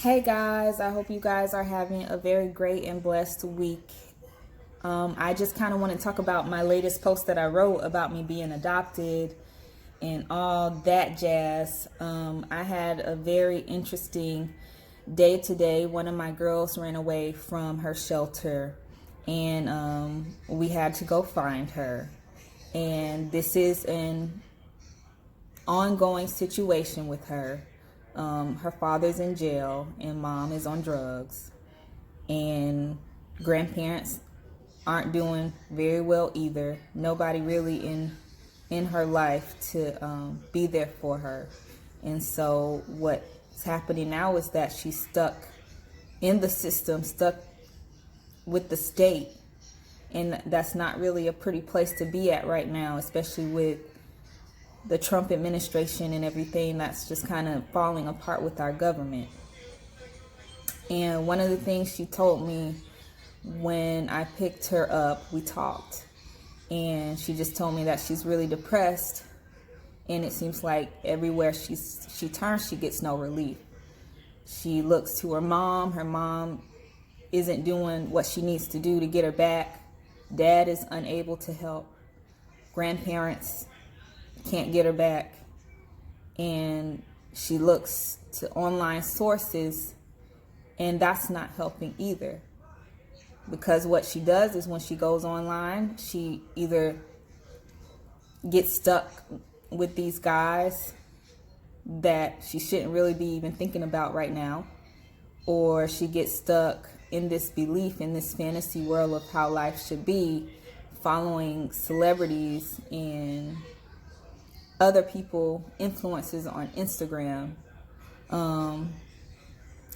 Hey guys, I hope you guys are having a very great and blessed week. I just kind of want to talk about my latest post that I wrote about me being adopted and all that jazz. I had a very interesting day today. One of my girls ran away from her shelter, and we had to go find her. And this is an ongoing situation with her. Her father's in jail and mom is on drugs, and grandparents aren't doing very well either. Nobody really in her life to be there for her. And so what's happening now is that she's stuck in the system, stuck with the state, and that's not really a pretty place to be at right now, especially with the Trump administration and everything that's just kind of falling apart with our government. And one of the things she told me when I picked her up, we talked, and she just told me that she's really depressed, and it seems like everywhere she turns, she gets no relief. She looks to her mom. Her mom isn't doing what she needs to do to get her back. Dad is unable to help. Grandparents can't get her back. And she looks to online sources, and that's not helping either. Because what she does is when she goes online, she either gets stuck with these guys that she shouldn't really be even thinking about right now, or she gets stuck in this belief, in this fantasy world of how life should be, following celebrities and other people, influencers on Instagram,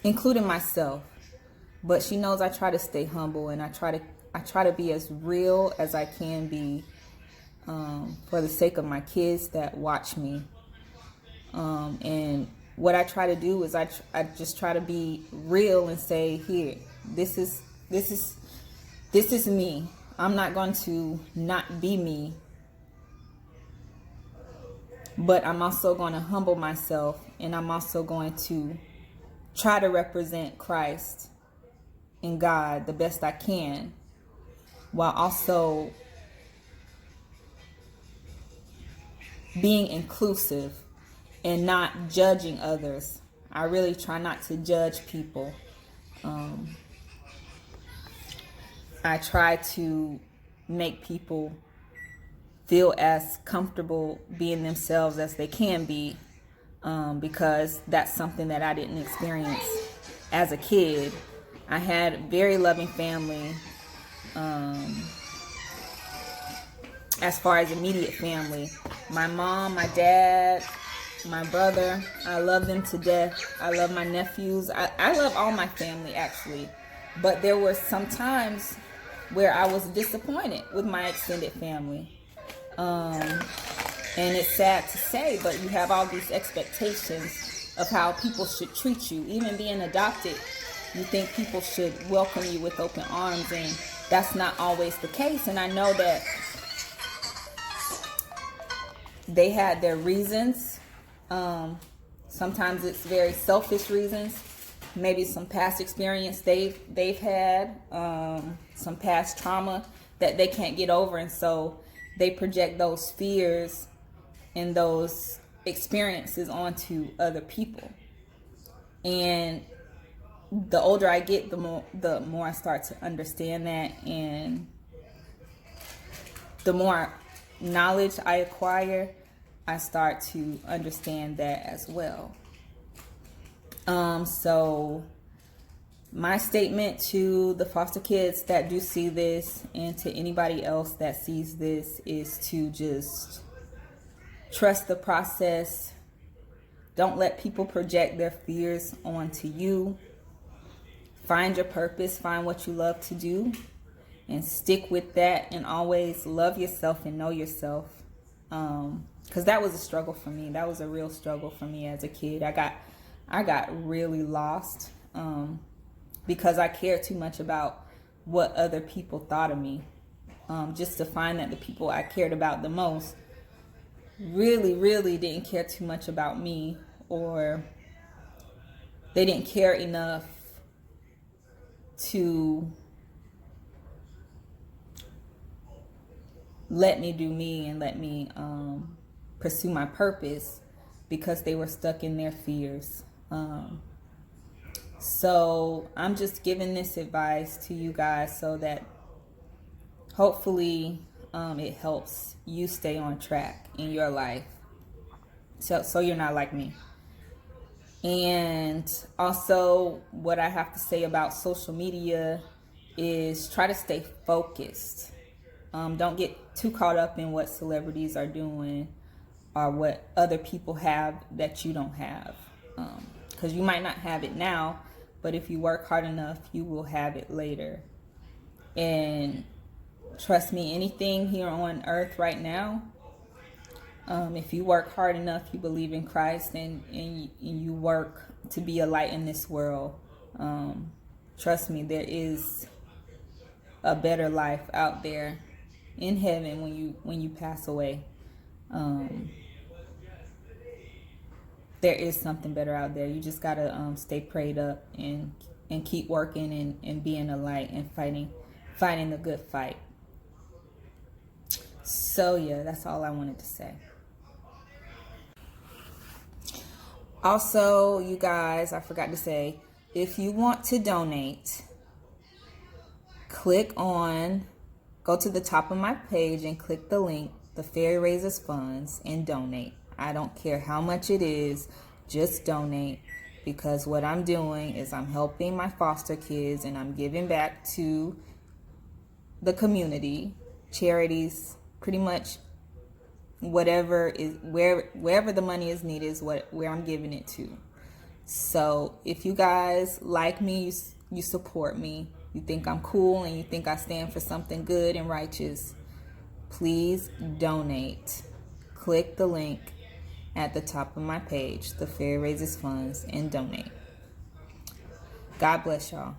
including myself. But she knows I try to stay humble, and I try to be as real as I can be, for the sake of my kids that watch me. And what I try to do is I just try to be real and say, here, this is me. I'm not going to not be me, but I'm also going to humble myself, and I'm also going to try to represent Christ and God the best I can, while also being inclusive and not judging others. I really try not to judge people. I try to make people feel as comfortable being themselves as they can be, because that's something that I didn't experience as a kid. I had a very loving family, as far as immediate family. My mom, my dad, my brother, I love them to death. I love my nephews. I love all my family, actually. But there were some times where I was disappointed with my extended family. And it's sad to say, but you have all these expectations of how people should treat you. Even being adopted, you think people should welcome you with open arms, and that's not always the case. And I know that they had their reasons. Sometimes it's very selfish reasons. Maybe some past experience they've had, some past trauma that they can't get over, and so they project those fears and those experiences onto other people. And the older I get, the more I start to understand that, and the more knowledge I acquire, I start to understand that as well. So my statement to the foster kids that do see this, and to anybody else that sees this, is to just trust the process. Don't let people project their fears onto you. Find your purpose, find what you love to do, and stick with that, and always love yourself and know yourself. Because that was a struggle for me. That was a real struggle for me as a kid. I got really lost, because I cared too much about what other people thought of me. Just to find that the people I cared about the most really, really didn't care too much about me, or they didn't care enough to let me do me and let me pursue my purpose, because they were stuck in their fears. So I'm just giving this advice to you guys so that hopefully it helps you stay on track in your life, so you're not like me. And also, what I have to say about social media is try to stay focused. Don't get too caught up in what celebrities are doing or what other people have that you don't have. Because you might not have it now, but if you work hard enough, you will have it later. And trust me, anything here on earth right now, if you work hard enough, you believe in Christ, and you work to be a light in this world, trust me, there is a better life out there in heaven when you pass away. There is something better out there. You just gotta stay prayed up and keep working and being a light and fighting the good fight. So yeah, that's all I wanted to say. Also, you guys, I forgot to say, if you want to donate, go to the top of my page and click the link, the Fairy Raises Funds, and donate. I don't care how much it is, just donate, because what I'm doing is I'm helping my foster kids and I'm giving back to the community, charities, pretty much whatever is wherever the money is needed is where I'm giving it to. So if you guys like me, you support me, you think I'm cool, and you think I stand for something good and righteous, please donate. Click the link at the top of my page, the Fairy Raises Funds, and donate. God bless y'all.